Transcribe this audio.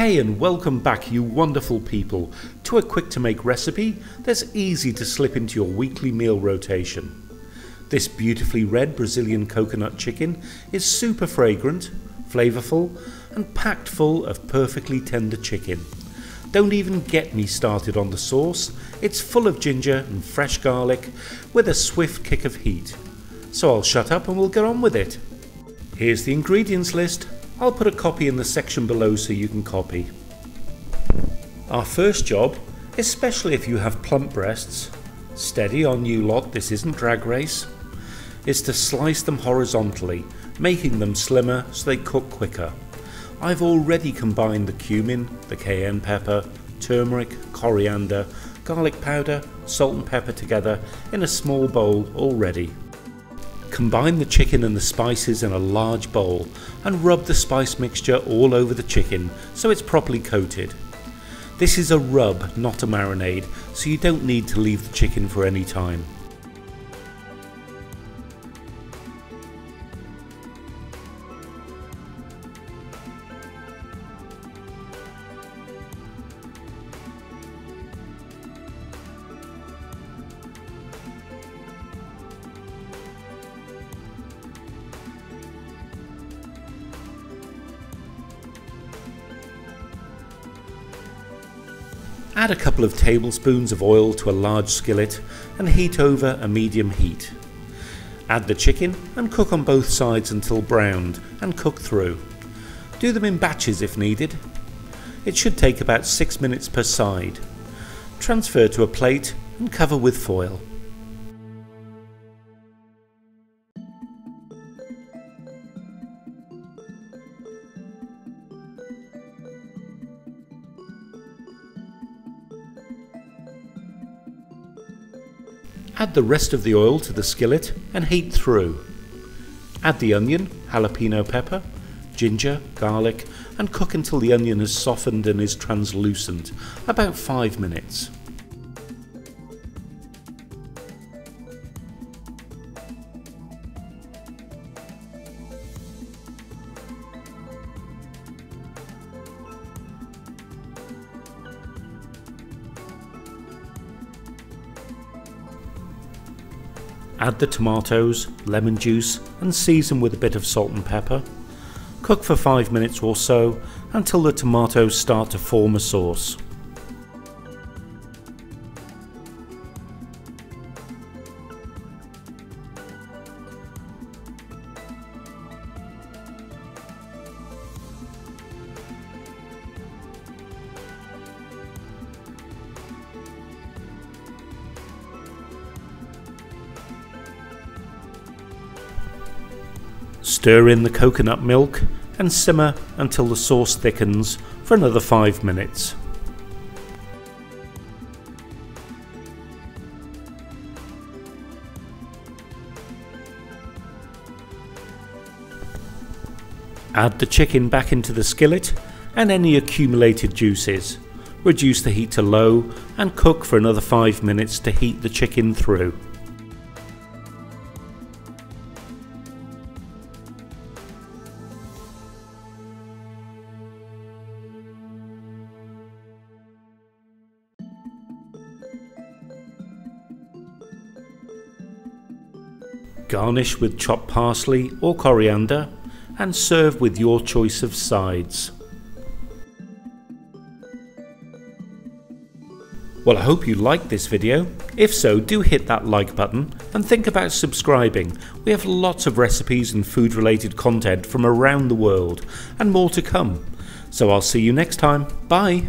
Hey and welcome back, you wonderful people, to a quick to make recipe that's easy to slip into your weekly meal rotation. This beautifully red Brazilian coconut chicken is super fragrant, flavourful and packed full of perfectly tender chicken. Don't even get me started on the sauce, it's full of ginger and fresh garlic with a swift kick of heat. So I'll shut up and we'll get on with it. Here's the ingredients list. I'll put a copy in the section below so you can copy. Our first job, especially if you have plump breasts, steady on you lot, this isn't Drag Race, is to slice them horizontally, making them slimmer so they cook quicker. I've already combined the cumin, the cayenne pepper, turmeric, coriander, garlic powder, salt and pepper together in a small bowl already. Combine the chicken and the spices in a large bowl and rub the spice mixture all over the chicken so it's properly coated. This is a rub, not a marinade, so you don't need to leave the chicken for any time. Add a couple of tablespoons of oil to a large skillet and heat over a medium heat. Add the chicken and cook on both sides until browned and cook through. Do them in batches if needed. It should take about 6 minutes per side. Transfer to a plate and cover with foil. Add the rest of the oil to the skillet and heat through. Add the onion, jalapeno pepper, ginger, garlic and cook until the onion has softened and is translucent, about 5 minutes. Add the tomatoes, lemon juice and season with a bit of salt and pepper. Cook for 5 minutes or so until the tomatoes start to form a sauce. Stir in the coconut milk and simmer until the sauce thickens for another 5 minutes. Add the chicken back into the skillet and any accumulated juices. Reduce the heat to low and cook for another 5 minutes to heat the chicken through. Garnish with chopped parsley or coriander and serve with your choice of sides. Well, I hope you liked this video. If so, do hit that like button and think about subscribing. We have lots of recipes and food related content from around the world and more to come. So I'll see you next time. Bye!